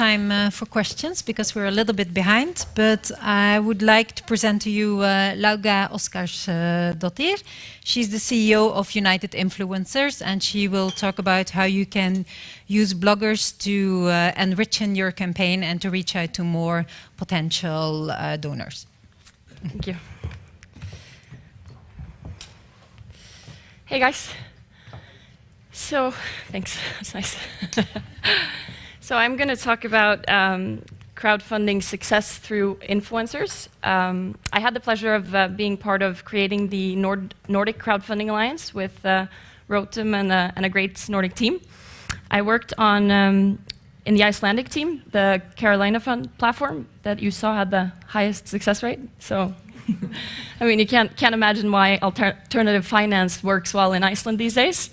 time for questions because we're a little bit behind, but I would like to present to you Lauga Oskarsdottir. She's the CEO of United Influencers, and she will talk about how you can use bloggers to enrich your campaign and to reach out to more potential donors. Thank you. Hey guys. So, thanks, that's nice. So I'm going to talk about crowdfunding success through influencers. I had the pleasure of being part of creating the Nordic Crowdfunding Alliance with Rotem and a great Nordic team. I worked on, in the Icelandic team, the Carolina Fund platform that you saw had the highest success rate. So, I mean, you can't imagine why alternative finance works well in Iceland these days.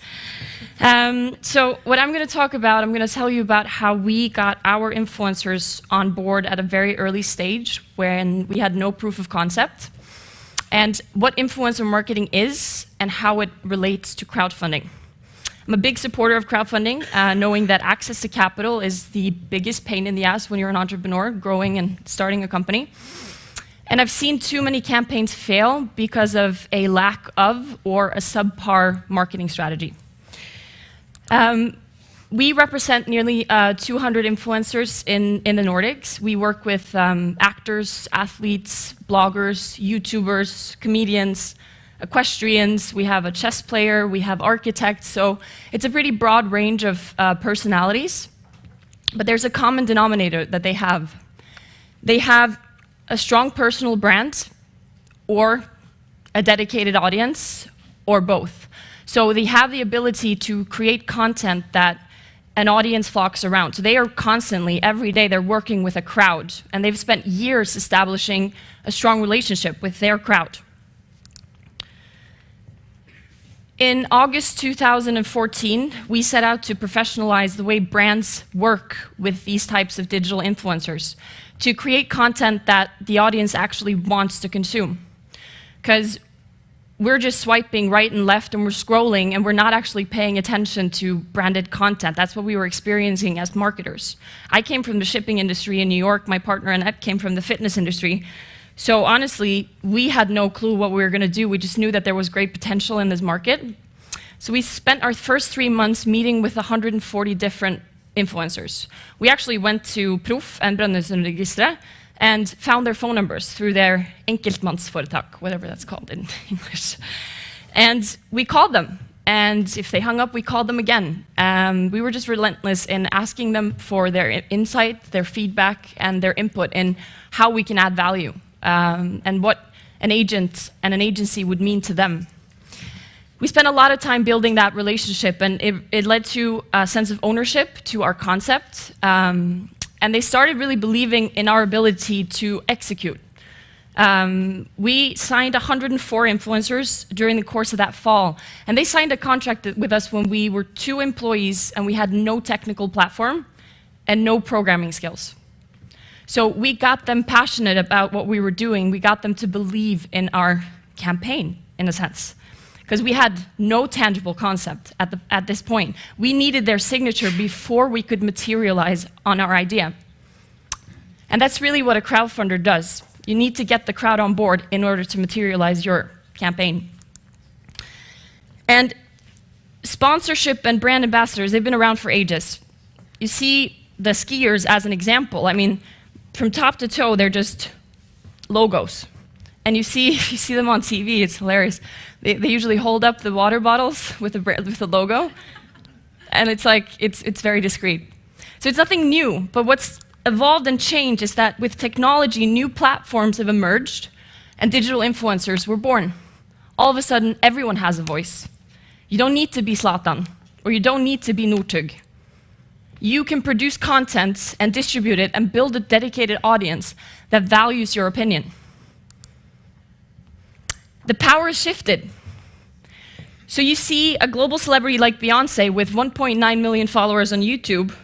So what I'm going to talk about, I'm going to tell you about how we got our influencers on board at a very early stage when we had no proof of concept, and what influencer marketing is and how it relates to crowdfunding. I'm a big supporter of crowdfunding, knowing that access to capital is the biggest pain in the ass when you're an entrepreneur growing and starting a company. And I've seen too many campaigns fail because of a lack of or a subpar marketing strategy. We represent nearly 200 influencers in the Nordics. We work with actors, athletes, bloggers, YouTubers, comedians, equestrians. We have a chess player, we have architects, so it's a pretty broad range of personalities. But there's a common denominator that they have. They have a strong personal brand, or a dedicated audience, or both. So they have the ability to create content that an audience flocks around. So they are constantly, every day, they're working with a crowd, and they've spent years establishing a strong relationship with their crowd. In August 2014, we set out to professionalize the way brands work with these types of digital influencers, to create content that the audience actually wants to consume. Because we're just swiping right and left and we're scrolling and we're not actually paying attention to branded content. That's what we were experiencing as marketers. I came from the shipping industry in New York. My partner Annette came from the fitness industry. So honestly, we had no clue what we were going to do. We just knew that there was great potential in this market. So we spent our first 3 months meeting with 140 different influencers. We actually went to Proff and Brønnøysundregisteret and found their phone numbers through their enkeltmannsforetak, whatever that's called in English. And we called them, and if they hung up, we called them again. We were just relentless in asking them for their insight, their feedback, and their input in how we can add value, and what an agent and an agency would mean to them. We spent a lot of time building that relationship, and it led to a sense of ownership to our concept. And they started really believing in our ability to execute. We signed 104 influencers during the course of that fall, and they signed a contract with us when we were 2 employees and we had no technical platform and no programming skills. So we got them passionate about what we were doing. We got them to believe in our campaign, in a sense, because we had no tangible concept at this point. We needed their signature before we could materialize on our idea. And that's really what a crowdfunder does. You need to get the crowd on board in order to materialize your campaign. And sponsorship and brand ambassadors, they've been around for ages. You see the skiers as an example. I mean, from top to toe, they're just logos. And if you see them on TV, it's hilarious. They usually hold up the water bottles with the logo, and it's like, it's very discreet. So it's nothing new, but what's evolved and changed is that with technology, new platforms have emerged, and digital influencers were born. All of a sudden, everyone has a voice. You don't need to be Zlatan, or you don't need to be Northug. You can produce content and distribute it and build a dedicated audience that values your opinion. The power has shifted. So you see a global celebrity like Beyoncé with 1.9 million followers on YouTube,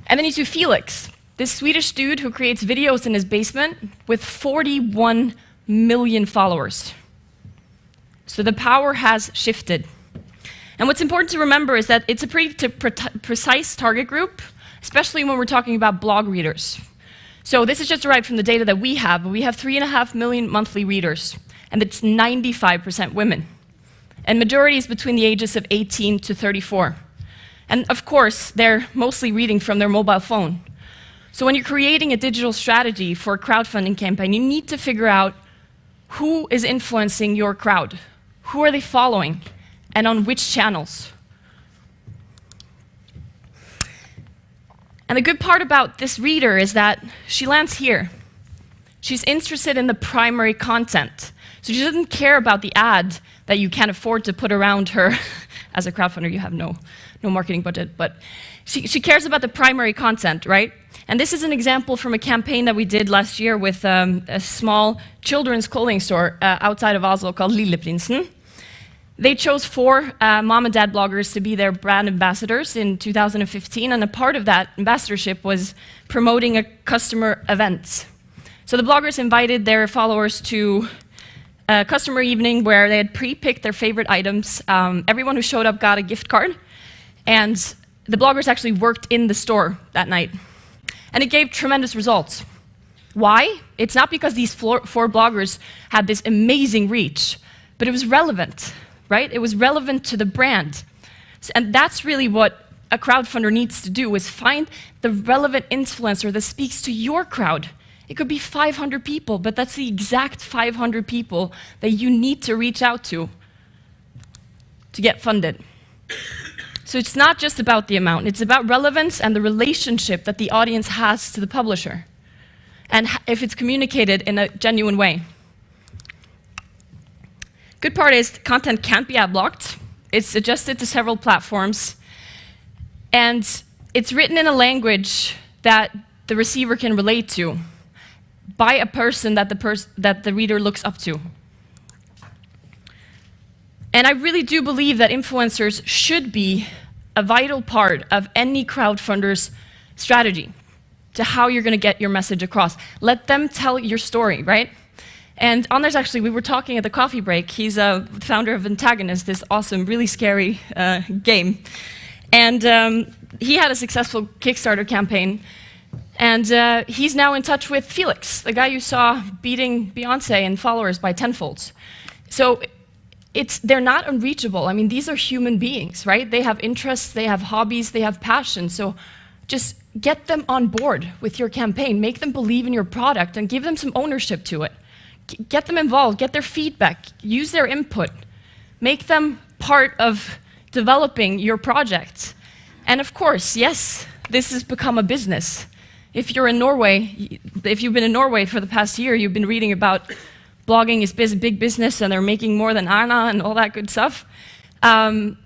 and then you see Felix, this Swedish dude who creates videos in his basement with 41 million followers. So the power has shifted. And what's important to remember is that it's a pretty precise target group, especially when we're talking about blog readers. So this is just derived from the data that we have. We have 3.5 million monthly readers, and it's 95% women. And majority is between the ages of 18 to 34. And of course, they're mostly reading from their mobile phone. So when you're creating a digital strategy for a crowdfunding campaign, you need to figure out who is influencing your crowd. Who are they following, and on which channels? And the good part about this reader is that she lands here. She's interested in the primary content. So she doesn't care about the ad that you can't afford to put around her. As a crowdfunder, you have no marketing budget, but she cares about the primary content, right? And this is an example from a campaign that we did last year with a small children's clothing store outside of Oslo called Lilleprinsen. They chose 4 mom and dad bloggers to be their brand ambassadors in 2015, and a part of that ambassadorship was promoting a customer event. So the bloggers invited their followers to a customer evening where they had pre-picked their favorite items. Everyone who showed up got a gift card, and the bloggers actually worked in the store that night. And it gave tremendous results. Why? It's not because these 4 bloggers had this amazing reach, but it was relevant, right? It was relevant to the brand. And that's really what a crowdfunder needs to do, is find the relevant influencer that speaks to your crowd. It could be 500 people, but that's the exact 500 people that you need to reach out to get funded. So it's not just about the amount, it's about relevance and the relationship that the audience has to the publisher, and if it's communicated in a genuine way. Good part is the content can't be ad blocked. It's adjusted to several platforms, and it's written in a language that the receiver can relate to by a person that the reader looks up to. And I really do believe that influencers should be a vital part of any crowdfunder's strategy to how you're going to get your message across. Let them tell your story, right? And Anders, actually, we were talking at the coffee break. He's a founder of Antagonist, this awesome, really scary game. And he had a successful Kickstarter campaign. And he's now in touch with Felix, the guy you saw beating Beyonce in followers by tenfold. So they're not unreachable. I mean, these are human beings, right? They have interests, they have hobbies, they have passion. So just get them on board with your campaign. Make them believe in your product and give them some ownership to it. Get them involved, get their feedback, use their input. Make them part of developing your project. And of course, yes, this has become a business. If you're in Norway, if you've been in Norway for the past year, you've been reading about blogging is big business and they're making more than Erna and all that good stuff,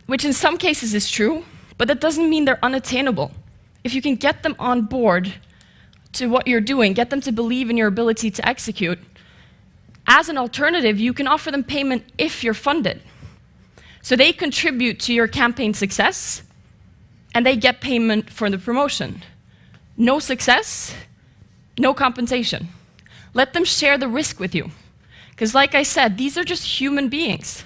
which in some cases is true, but that doesn't mean they're unattainable. If you can get them on board to what you're doing, get them to believe in your ability to execute, as an alternative, you can offer them payment if you're funded. So they contribute to your campaign success, and they get payment for the promotion. No success, no compensation. Let them share the risk with you. Because like I said, these are just human beings.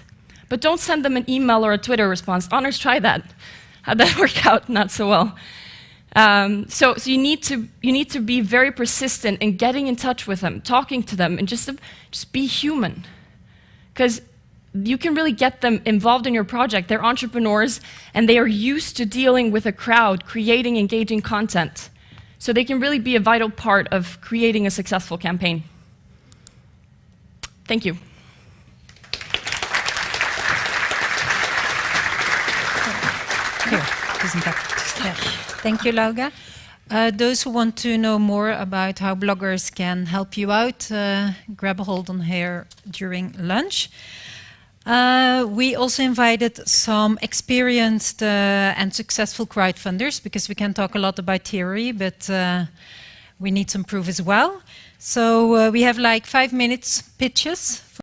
But don't send them an email or a Twitter response. Honors, try that. How'd that work out? Not so well. So you need to be very persistent in getting in touch with them, talking to them, and just be human. Because you can really get them involved in your project. They're entrepreneurs, and they are used to dealing with a crowd, creating engaging content. So they can really be a vital part of creating a successful campaign. Thank you. Thank you, Lauga. Those who want to know more about how bloggers can help you out, grab a hold on her during lunch. We also invited some experienced and successful crowdfunders, because we can talk a lot about theory, but we need some proof as well. So we have like 5 minutes pitches.